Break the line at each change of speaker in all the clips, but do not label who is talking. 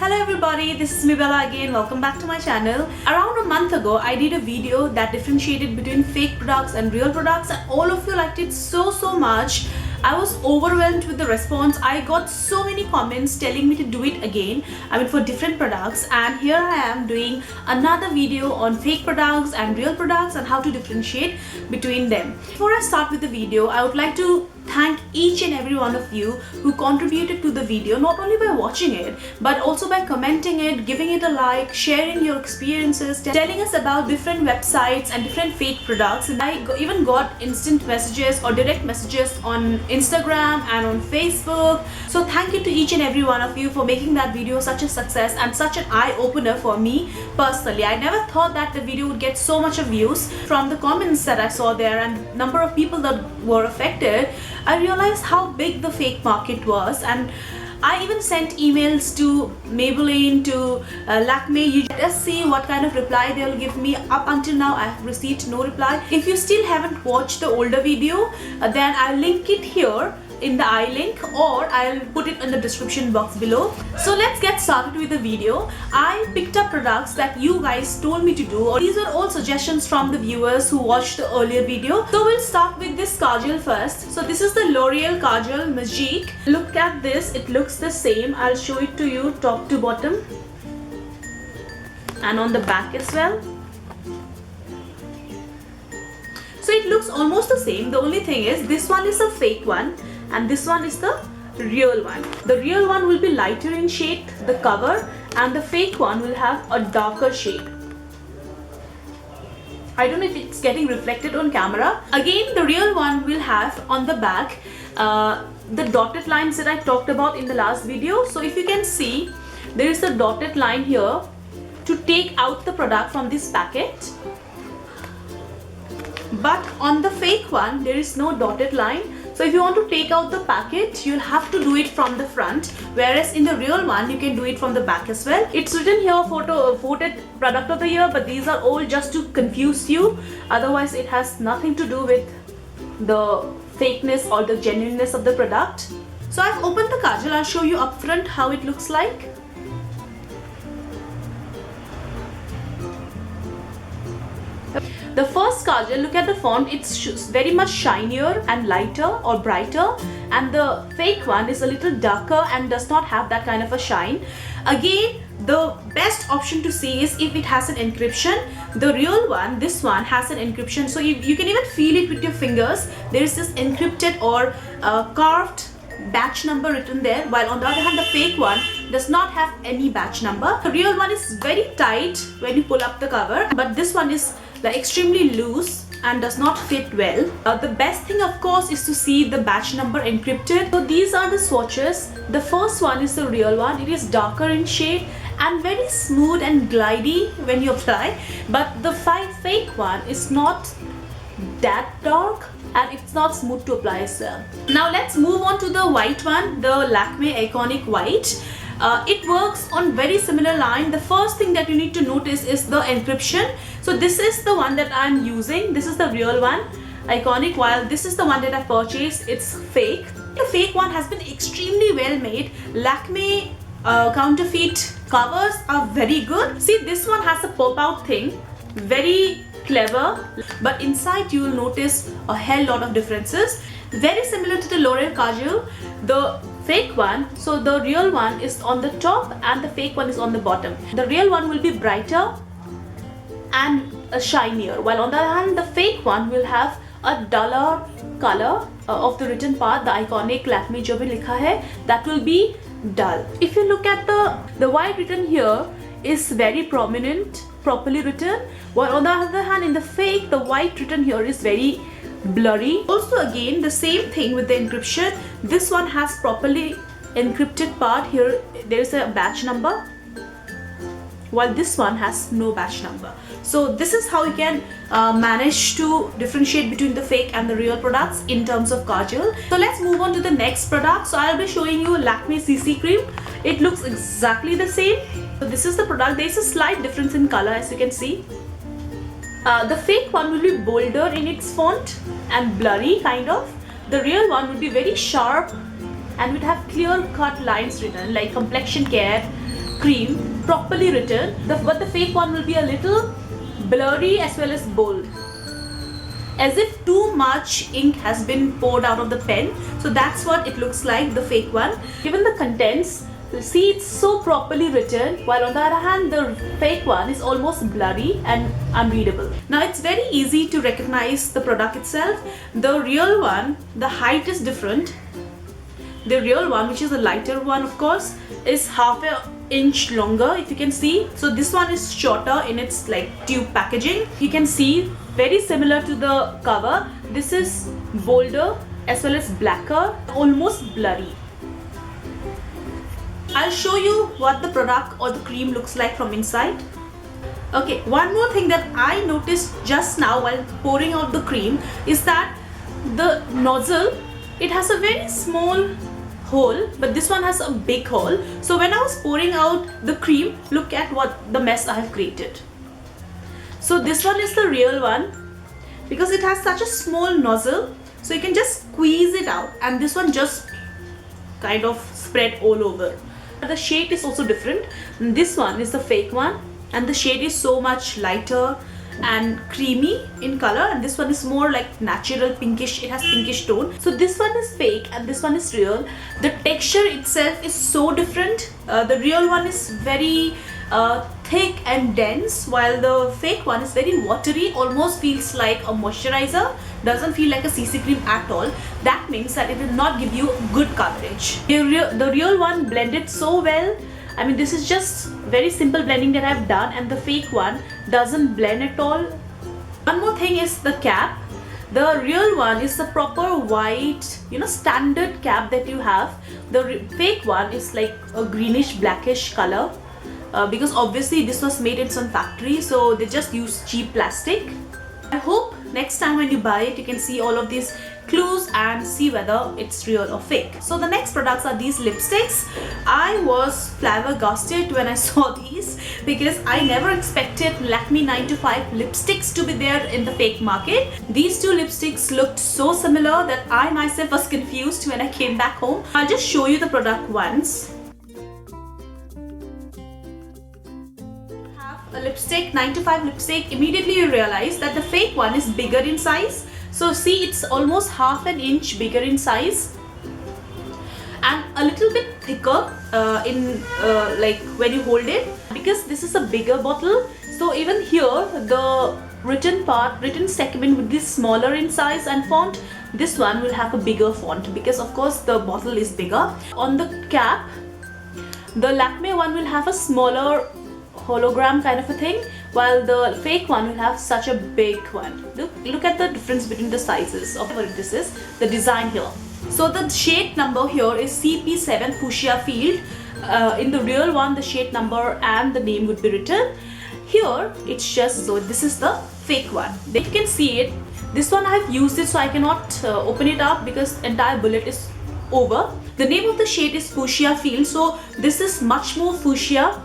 Hello everybody, this is Maybelline again. Welcome back to my channel. Around a month ago, I did a video that differentiated between fake products and real products, and all of you liked it so much. I was overwhelmed with the response. I got so many comments telling me to do it again, for different products, and here I am doing another video on fake products and real products and how to differentiate between them. Before I start with the video, I would like to thank each and every one of you who contributed to the video, not only by watching it but also by commenting it, giving it a like, sharing your experiences, telling us about different websites and different fake products. And I even got instant messages or direct messages on Instagram and on Facebook. So thank you to each and every one of you for making that video such a success and such an eye-opener for me personally. I never thought that the video would get so much of views. From the comments that I saw there and number of people that were affected, I realized how big the fake market was, and I even sent emails to Maybelline, to Lakme. You just see what kind of reply they'll give me. Up until now, I have received no reply. If you still haven't watched the older video, then I'll link it here in the I link, or I'll put it in the description box below. So let's get started with the video. I picked up products that you guys told me to do, or these are all suggestions from the viewers who watched the earlier video. So we'll start with this kajal first. So this is the L'Oreal Kajal Magique. Look at this, it looks the same. I'll show it to you top to bottom and on the back as well. So it looks almost the same. The only thing is this one is a fake one and this one is the real one. The real one will be lighter in shade, the cover, and the fake one will have a darker shade. I don't know if it's getting reflected on camera. Again, the real one will have on the back the dotted lines that I talked about in the last video. So if you can see, there is a dotted line here to take out the product from this packet. But on the fake one, there is no dotted line. So if you want to take out the packet, you'll have to do it from the front, whereas in the real one, you can do it from the back as well. It's written here voted product of the year, but these are all just to confuse you. Otherwise, it has nothing to do with the fakeness or the genuineness of the product. So I've opened the kajal. I'll show you up front how it looks like. The first kajal, look at the font, it's very much shinier and lighter or brighter, and the fake one is a little darker and does not have that kind of a shine. Again, the best option to see is if it has an encryption. The real one, this one, has an encryption, so you can even feel it with your fingers. There is this encrypted or carved batch number written there, while on the other hand the fake one does not have any batch number. The real one is very tight when you pull up the cover, but this one is like extremely loose and does not fit well. The best thing of course is to see the batch number encrypted. So these are the swatches. The first one is the real one. It is darker in shade and very smooth and glidey when you apply, but the fake one is not that dark and it's not smooth to apply as well. Now let's move on to the white one, the Lakme Iconic White. It works on very similar line. The first thing that you need to notice is the encryption. So this is the one that I'm using. This is the real one, Iconic, while this is the one that I purchased. It's fake. The fake one has been extremely well made. Lakme counterfeit covers are very good. See, this one has a pop out thing, very clever, but inside you will notice a hell lot of differences. Very similar to the L'Oreal Kajal, the fake one. So the real one is on the top and the fake one is on the bottom. The real one will be brighter and shinier, while on the other hand the fake one will have a duller color of the written part. The Iconic Lakme jo bhi likha hai, that will be dull. If you look at the white written here is very prominent, properly written, while on the other hand in the fake the white written here is very blurry. Also again the same thing with the encryption. This one has properly encrypted part. Here there is a batch number, while this one has no batch number. So this is how you can manage to differentiate between the fake and the real products in terms of kajal. So let's move on to the next product. So I'll be showing you Lakme CC cream. It looks exactly the same. So this is the product. There is a slight difference in color, as you can see. The fake one will be bolder in its font and blurry kind of. The real one will be very sharp and would have clear cut lines written like complexion care, cream properly written, but the fake one will be a little blurry as well as bold, as if too much ink has been poured out of the pen. So that's what it looks like, the fake one. Given the contents, you see it's so properly written, while on the other hand the fake one is almost blurry and unreadable. Now it's very easy to recognize the product itself. The real one, the height is different. The real one, which is the lighter one of course, is half an inch longer, if you can see. So this one is shorter in its like tube packaging. You can see very similar to the cover. This is bolder as well as blacker, almost blurry. I'll show you what the product or the cream looks like from inside. Okay, one more thing that I noticed just now while pouring out the cream is that the nozzle, it has a very small hole, but this one has a big hole. So when I was pouring out the cream, look at what the mess I have created. So this one is the real one because it has such a small nozzle, so you can just squeeze it out, and this one just kind of spread all over. The shade is also different. This one is the fake one, and the shade is so much lighter and creamy in color, and this one is more like natural pinkish. It has pinkish tone. So this one is fake and this one is real. The texture itself is so different. The real one is very thick and dense, while the fake one is very watery, almost feels like a moisturizer, doesn't feel like a CC cream at all. That means that it will not give you good coverage. The real one blended so well. I mean, this is just very simple blending that I've done, and the fake one doesn't blend at all. One more thing is the cap. The real one is the proper white, standard cap that you have. The fake one is like a greenish blackish color, because obviously this was made in some factory, so they just use cheap plastic. I hope next time when you buy it, you can see all of these clues and see whether it's real or fake. So the next products are these lipsticks. I was flabbergasted when I saw these because I never expected Lakme 9 to 5 lipsticks to be there in the fake market. These two lipsticks looked so similar that I myself was confused when I came back home. I'll just show you the product once. A lipstick, 9 to 5 lipstick, immediately you realize that the fake one is bigger in size. So see, it's almost half an inch bigger in size and a little bit thicker like when you hold it, because this is a bigger bottle. So even here the written segment would be smaller in size and font. This one will have a bigger font because of course the bottle is bigger. On the cap, the Lakme one will have a smaller hologram kind of a thing, while the fake one will have such a big one. Look at the difference between the sizes of what this is, the design here. So the shade number here is CP7 Fuchsia Field. In the real one, the shade number and the name would be written. Here it's just so this is the fake one. You can see it. This one I have used it, so I cannot open it up because entire bullet is over. The name of the shade is Fuchsia Field, so this is much more fuchsia.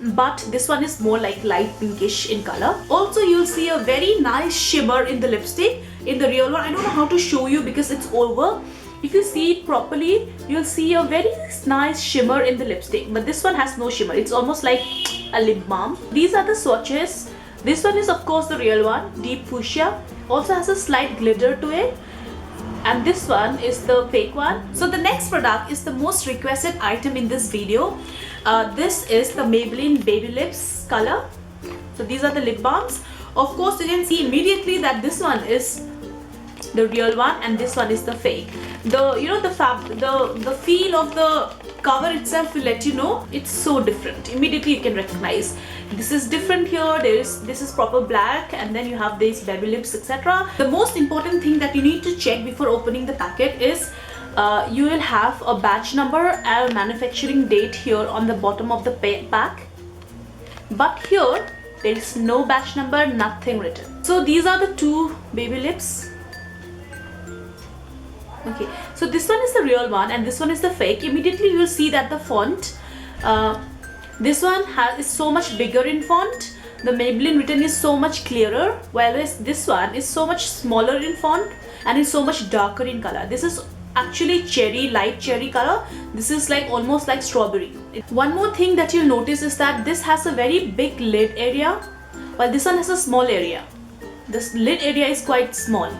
But this one is more like light pinkish in color. Also, you'll see a very nice shimmer in the lipstick. In the real one, I don't know how to show you because it's over. If you see it properly, you'll see a very nice shimmer in the lipstick, but this one has no shimmer. It's almost like a lip balm. These are the swatches. This one is of course the real one, deep fuchsia. Also has a slight glitter to it. And this one is the fake one. So the next product is the most requested item in this video. This is the Maybelline Baby Lips color. So these are the lip balms. Of course, you can see immediately that this one is the real one and this one is the fake. The feel of the cover itself will let you know it's so different. Immediately you can recognize this is different here. This is proper black, and then you have these baby lips, etc. The most important thing that you need to check before opening the packet is you will have a batch number and manufacturing date here on the bottom of the pack, but here there is no batch number, nothing written. So these are the two baby lips. Okay, so this one is the real one and this one is the fake. Immediately you will see that the font, this one is so much bigger in font. The Maybelline written is so much clearer, whereas this one is so much smaller in font and is so much darker in color. This is actually light cherry color. This is like almost like strawberry. One more thing that you'll notice is that this has a very big lid area, while this one has a small area. This lid area is quite small.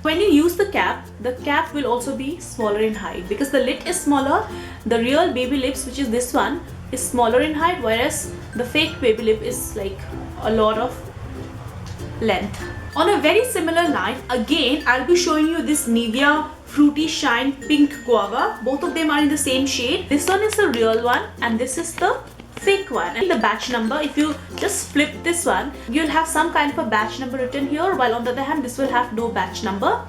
When you use the cap will also be smaller in height because the lid is smaller. The real baby lips, which is this one, is smaller in height, whereas the fake baby lip is like a lot of length. On a very similar line, again I'll be showing you this Nivea Fruity Shine Pink Guava. Both of them are in the same shade. This one is the real one and this is the fake one. And the batch number, if you just flip this one, you'll have some kind of a batch number written here, while on the other hand this will have no batch number.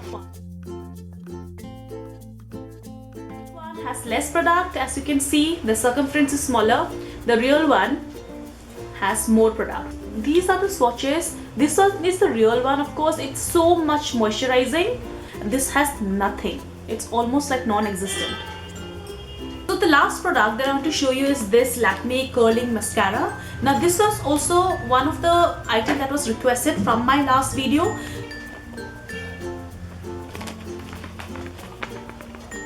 This one has less product. As you can see, the circumference is smaller. The real one has more product. These are the swatches. This one is the real one. Of course, it's so much moisturizing. This has nothing. It's almost like non-existent. So the last product that I want to show you is this Lakme Curling Mascara. Now this was also one of the items that was requested from my last video.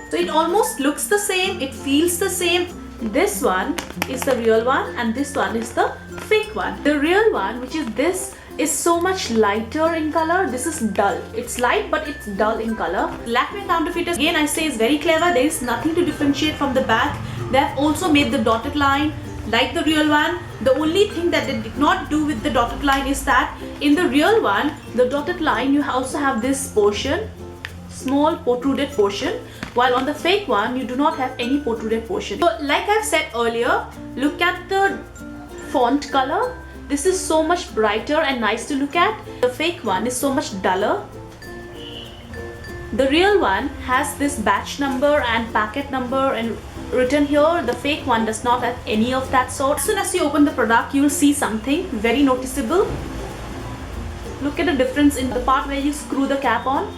So it almost looks the same, it feels the same. This one is the real one and this one is the fake one. The real one, which is this, is so much lighter in color. This is dull. It's light but it's dull in color. Lakme counterfeiters, again I say, is very clever. There is nothing to differentiate from the back. They have also made the dotted line like the real one. The only thing that they did not do with the dotted line is that in the real one, the dotted line, you also have this portion, small protruded portion, while on the fake one you do not have any protruded portion. So like I've said earlier, look at the font color. This is so much brighter and nice to look at. The fake one is so much duller. The real one has this batch number and packet number and written here. The fake one does not have any of that sort. As soon as you open the product, you will see something very noticeable. Look at the difference in the part where you screw the cap on.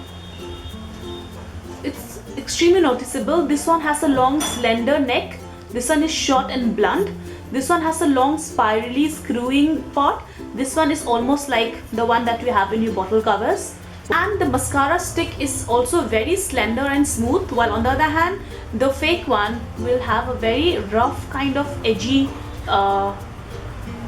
It's extremely noticeable. This one has a long slender neck. This one is short and blunt. This one has a long spirally screwing part. This one is almost like the one that we have in your bottle covers. And the mascara stick is also very slender and smooth, while on the other hand, the fake one will have a very rough kind of edgy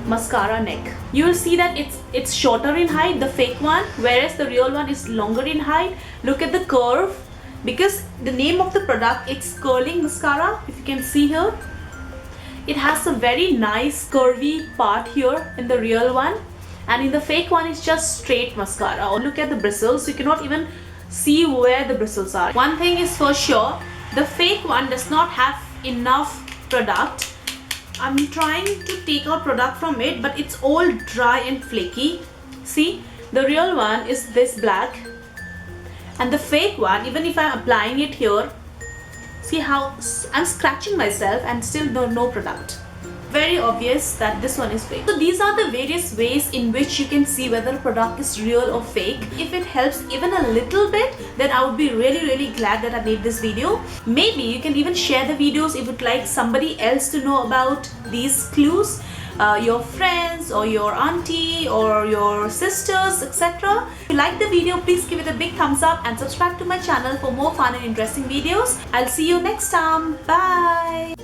mascara neck. You will see that it's shorter in height, the fake one, whereas the real one is longer in height. Look at the curve, because the name of the product, it's curling mascara. If you can see here, it has a very nice curvy part here in the real one, and in the fake one it's just straight mascara. Or look at the bristles, you cannot even see where the bristles are. One thing is for sure, the fake one does not have enough product. I'm trying to take out product from it, but it's all dry and flaky. See, the real one is this black, and the fake one, even if I'm applying it here, see how I'm scratching myself and still no product. Very obvious that this one is fake. So these are the various ways in which you can see whether a product is real or fake. If it helps even a little bit, then I would be really glad that I made this video. Maybe you can even share the videos if you'd like somebody else to know about these clues. Your friends or your auntie or your sisters, etc. If you like the video, please give it a big thumbs up and subscribe to my channel for more fun and interesting videos. I'll see you next time. Bye.